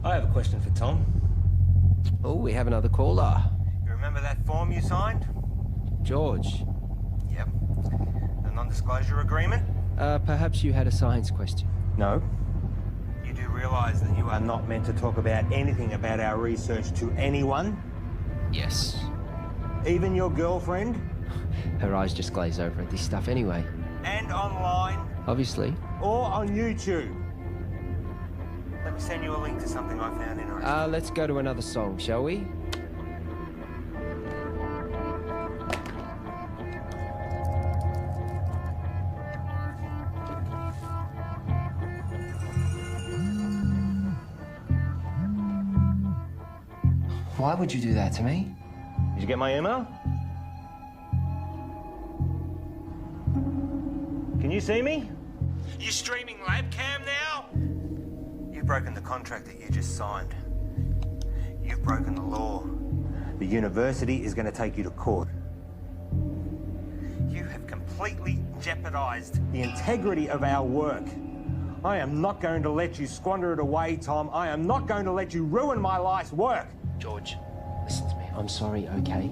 I have a question for Tom. Oh, we have another caller. You remember that form you signed? George. Yep. The non-disclosure agreement? Perhaps you had a science question. No. You do realise that you are not meant to talk about anything about our research to anyone? Yes. Even your girlfriend? Her eyes just glaze over at this stuff anyway. And online? Obviously. Or on YouTube? Let me send you a link to something I found interesting. Let's go to another song, shall we? Why would you do that to me? Did you get my email? Can you see me? You streaming Labcam now? You've broken the contract that you just signed. You've broken the law. The university is going to take you to court. You have completely jeopardized the integrity of our work. I am not going to let you squander it away, Tom. I am not going to let you ruin my life's work. George, listen to me. I'm sorry, okay?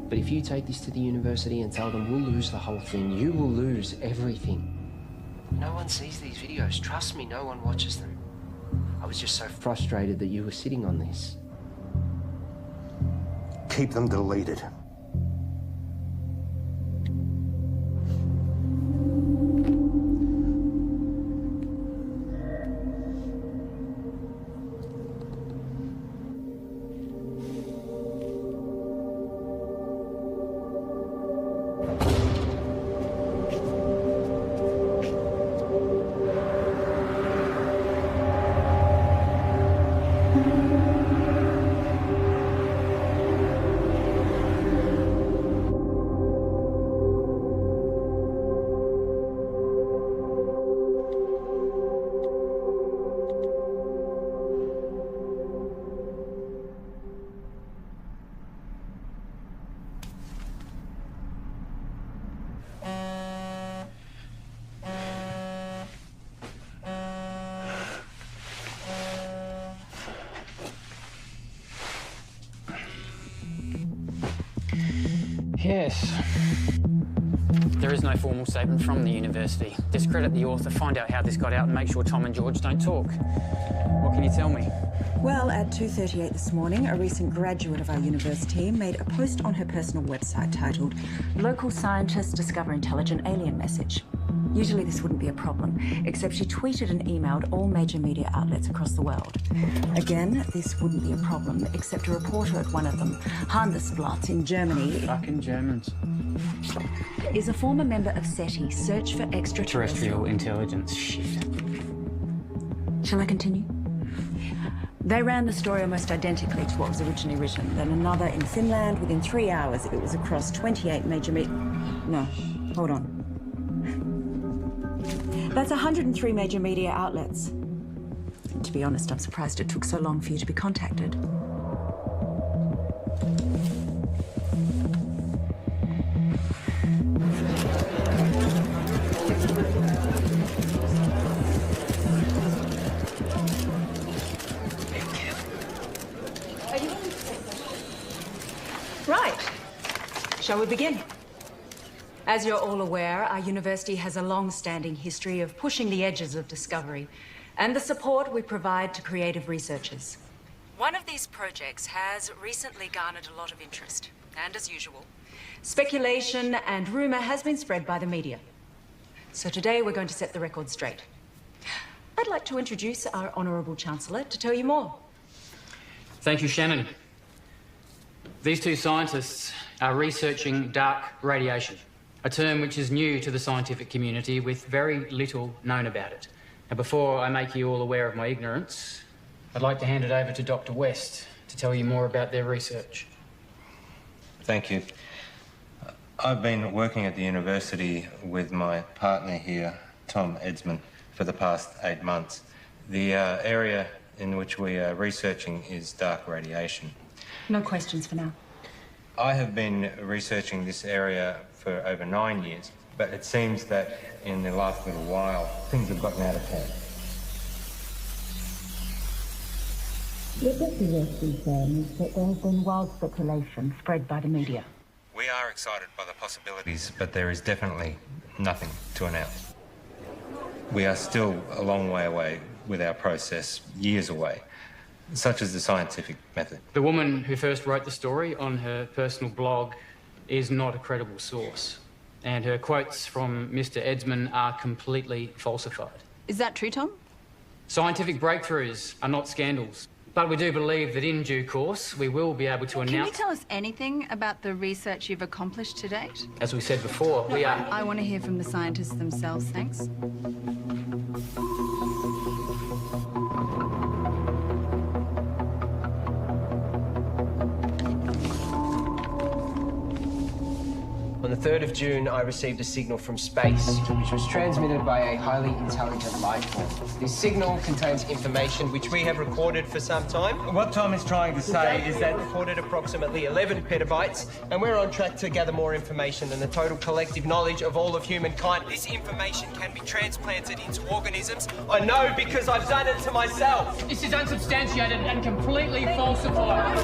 But if you take this to the university and tell them we'll lose the whole thing, you will lose everything. No one sees these videos. Trust me, no one watches them. I was just so frustrated that you were sitting on this. Keep them deleted. Yes. There is no formal statement from the university. Discredit the author, find out how this got out, and make sure Tom and George don't talk. What can you tell me? Well, at 2:38 this morning, a recent graduate of our university made a post on her personal website titled "Local Scientists Discover Intelligent Alien Message." Usually this wouldn't be a problem, except she tweeted and emailed all major media outlets across the world. Again, this wouldn't be a problem, except a reporter at one of them, Handelsblatt in Germany... Fucking Germans. ...is a former member of SETI, Search for Extraterrestrial Intelligence. Shit. Shall I continue? They ran the story almost identically to what was originally written. Then another in Finland. Within 3 hours, it was across 28 major No, hold on. That's 103 major media outlets. And to be honest, I'm surprised it took so long for you to be contacted. Right. Shall we begin? As you're all aware, our university has a long-standing history of pushing the edges of discovery and the support we provide to creative researchers. One of these projects has recently garnered a lot of interest, and as usual, speculation and rumor has been spread by the media. So today we're going to set the record straight. I'd like to introduce our Honourable Chancellor to tell you more. Thank you, Shannon. These two scientists are researching dark radiation, a term which is new to the scientific community with very little known about it. Now, before I make you all aware of my ignorance, I'd like to hand it over to Dr. West to tell you more about their research. Thank you. I've been working at the university with my partner here, Tom Edsman, for the past 8 months. The area in which we are researching is dark radiation. No questions for now. I have been researching this area for over 9 years, but it seems that in the last little while, things have gotten out of hand. What Dr. West is saying is that there has been wild speculation spread by the media. We are excited by the possibilities, but there is definitely nothing to announce. We are still a long way away with our process, years away, such as the scientific method. The woman who first wrote the story on her personal blog is not a credible source, and her quotes from Mr. Edsman are completely falsified. Is that true, Tom? Scientific breakthroughs are not scandals, but we do believe that in due course we will be able to announce... Can you tell us anything about the research you've accomplished to date? As we said before, we are... I want to hear from the scientists themselves, thanks. On the 3rd of June, I received a signal from space, which was transmitted by a highly intelligent life form. This signal contains information which we have recorded for some time. What Tom is trying to say is that recorded approximately 11 petabytes, and we're on track to gather more information than the total collective knowledge of all of humankind. This information can be transplanted into organisms. I know because I've done it to myself. This is unsubstantiated and completely falsified.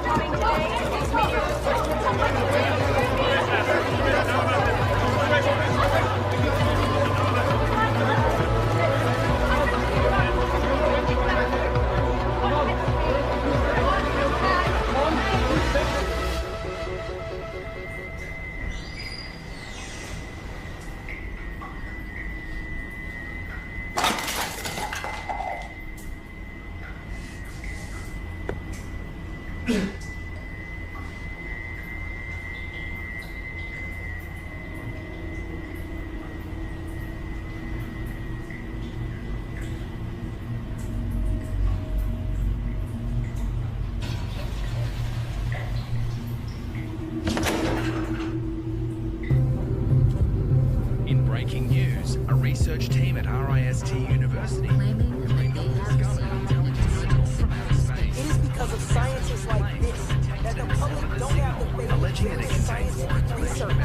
Breaking news, a research team at RIST University. It is because of scientists like this that the public don't have the faith Alleging that it contains research.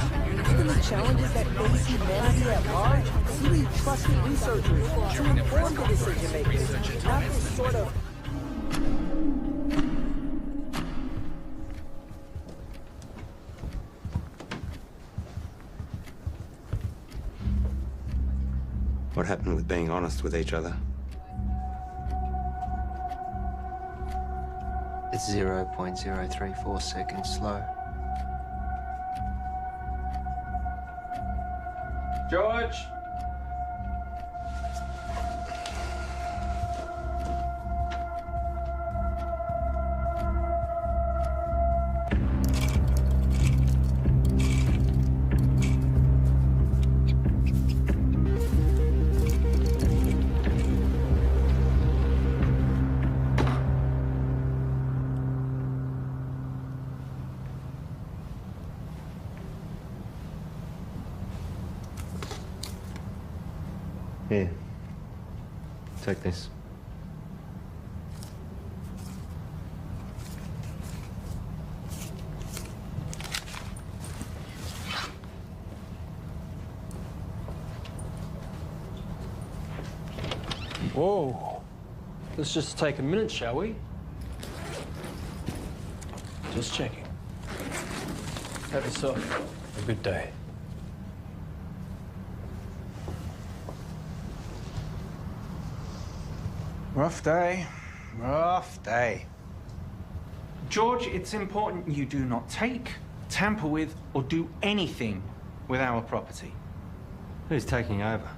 Given the challenges that face humanity at large, we need trusted researchers to inform the decision makers, not this sort of... What happened with being honest with each other? It's 0.034 seconds slow. George! Here. Take this. Whoa. Let's just take a minute, shall we? Just checking. Have yourself a good day. Rough day. Rough day. George, it's important you do not take, tamper with, or do anything with our property. Who's taking over?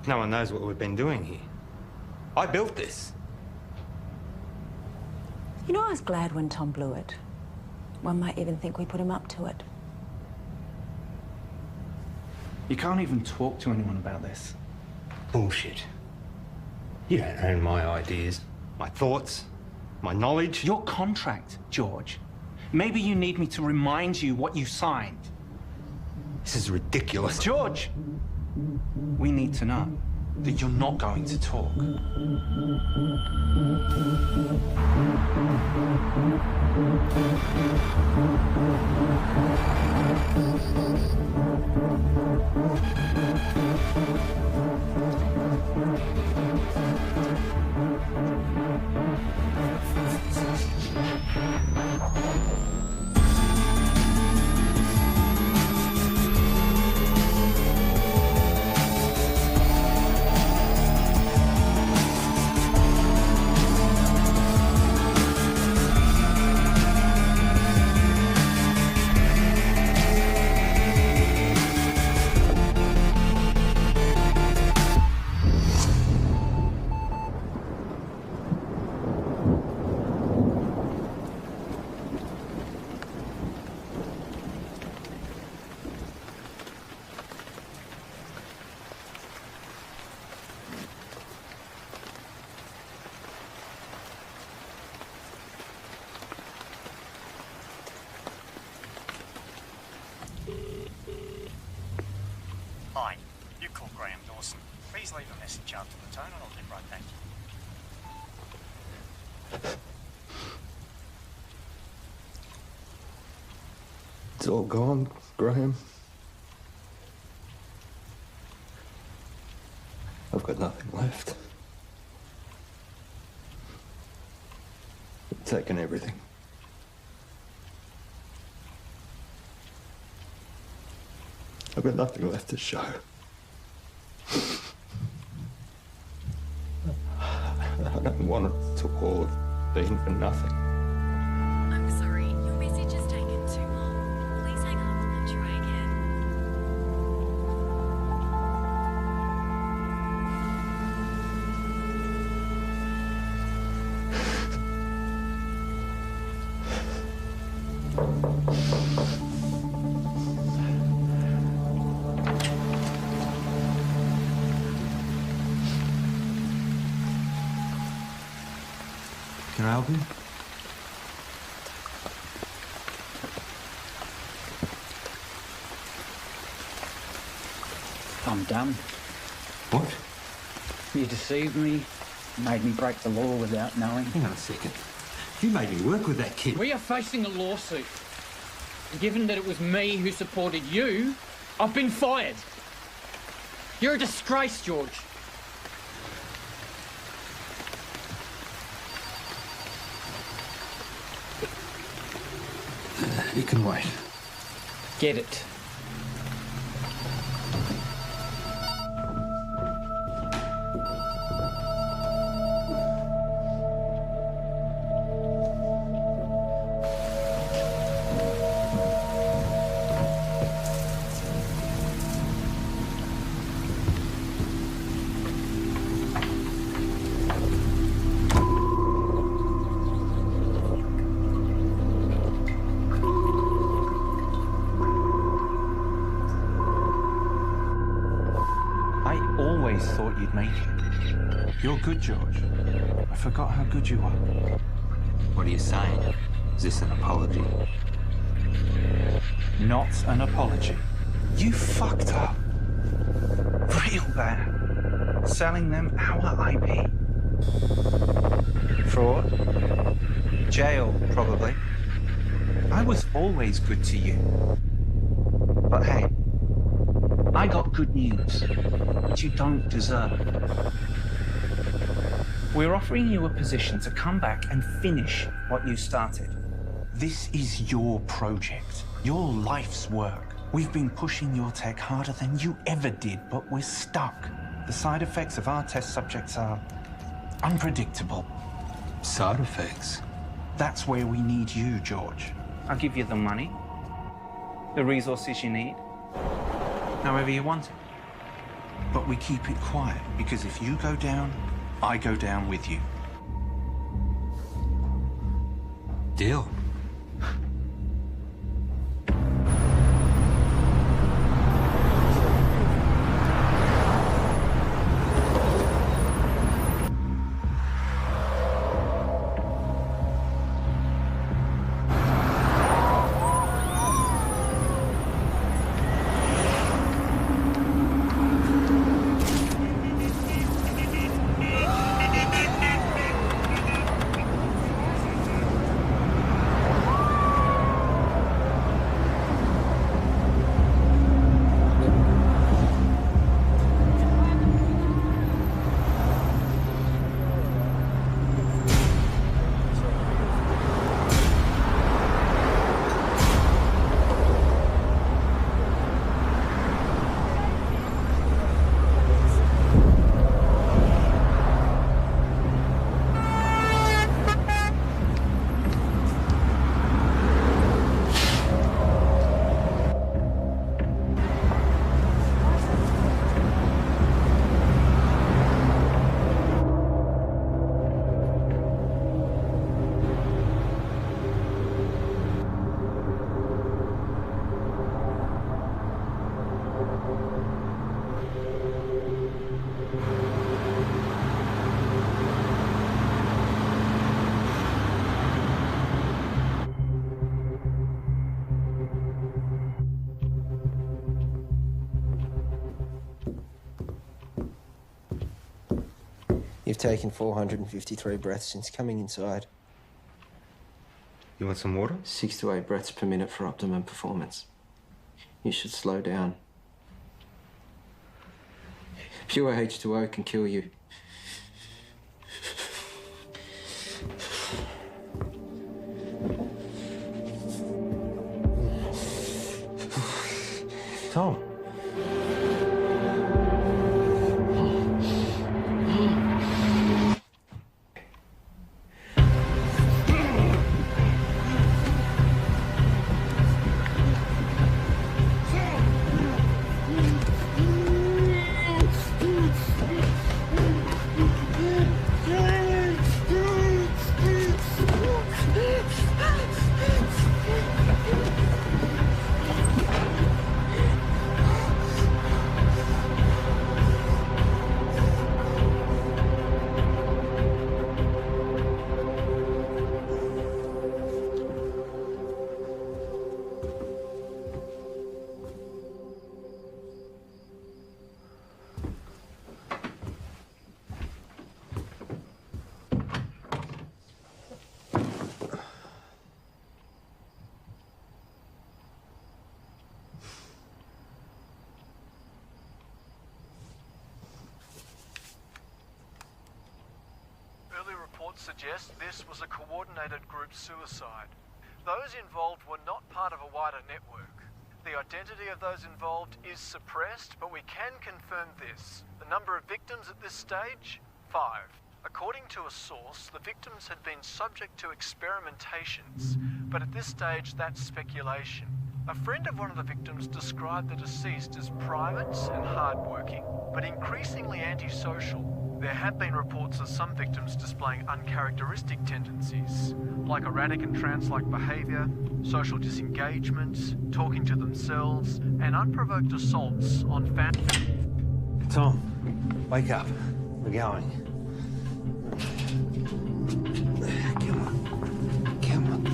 No one knows what we've been doing here. I built this. You know, I was glad when Tom blew it. One might even think we put him up to it. You can't even talk to anyone about this. Bullshit. You don't own my ideas, my thoughts, my knowledge. Your contract, George. Maybe you need me to remind you what you signed. This is ridiculous. George! We need to know that you're not going to talk. Hi, you call Graham Dawson. Please leave a message after the tone and I'll get right back to you. It's all gone, Graham. I've got nothing left. They've taken everything. I've got nothing left to show. I don't want it to all have been for nothing. I'm sorry, your message has taken too long. Please hang up and try again. Can I help you? I'm done. What? You deceived me, made me break the law without knowing. Hang on a second. You made me work with that kid. We are facing a lawsuit. Given that it was me who supported you, I've been fired. You're a disgrace, George. You can wait. Get it. always thought you'd make it. You're good, George. I forgot how good you are. What are you saying? Is this an apology? Not an apology. You fucked up. Real bad. Selling them our IP. Fraud. Jail, probably. I was always good to you. But hey, I got good news, which you don't deserve. We're offering you a position to come back and finish what you started. This is your project, your life's work. We've been pushing your tech harder than you ever did, but we're stuck. The side effects of our test subjects are unpredictable. Side effects? That's where we need you, George. I'll give you the money, the resources you need, however you want it. But we keep it quiet, because if you go down, I go down with you. Deal. You've taken 453 breaths since coming inside. You want some water? 6 to 8 breaths per minute for optimum performance. You should slow down. Pure H2O can kill you. Tom. Suggest this was a coordinated group suicide. Those involved were not part of a wider network. The identity of those involved is suppressed, but we can confirm this. The number of victims at this stage? 5. According to a source, the victims had been subject to experimentations, but at this stage that's speculation. A friend of one of the victims described the deceased as private and hardworking, but increasingly antisocial. There have been reports of some victims displaying uncharacteristic tendencies, like erratic and trance-like behaviour, social disengagement, talking to themselves, and unprovoked assaults on family. Tom, wake up. We're going. Come on. Come on.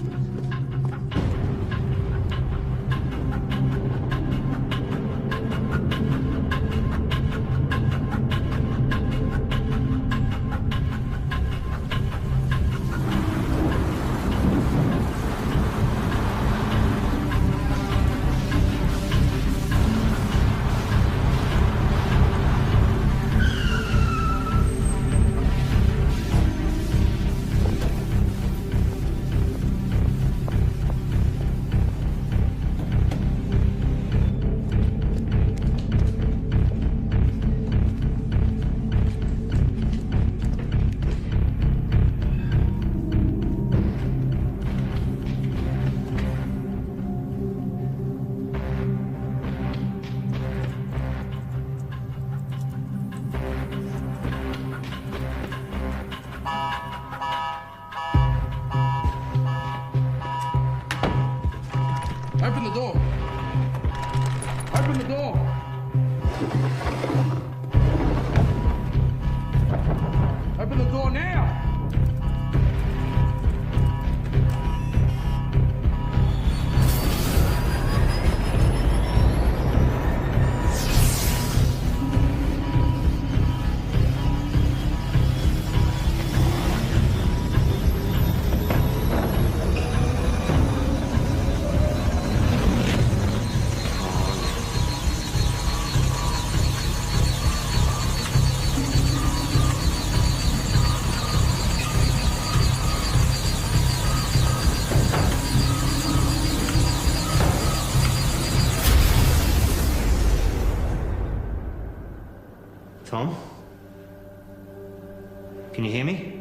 Open the door. Open the door. Open the door now. Tom? Can you hear me?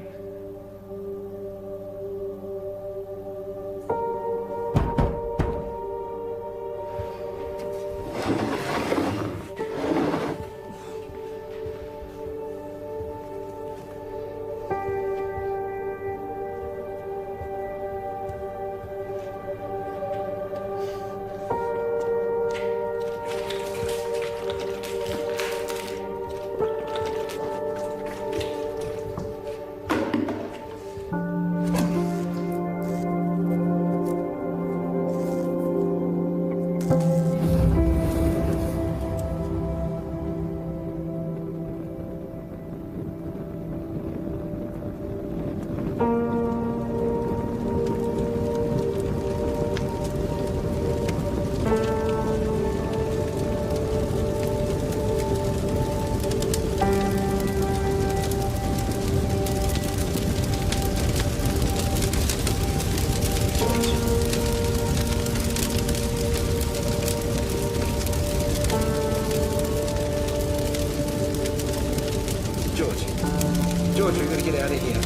George, we've got to get out of here.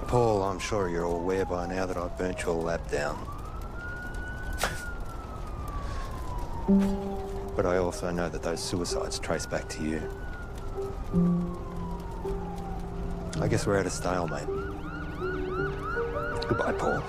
Paul, I'm sure you're all aware by now that I've burnt your lab down. But I also know that those suicides trace back to you. I guess we're at a stalemate. Goodbye, Paul.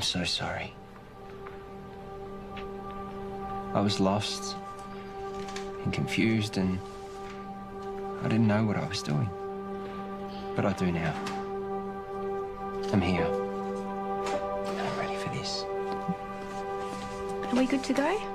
I'm so sorry. I was lost and confused, and I didn't know what I was doing. But I do now. I'm here. And I'm ready for this. Are we good to go?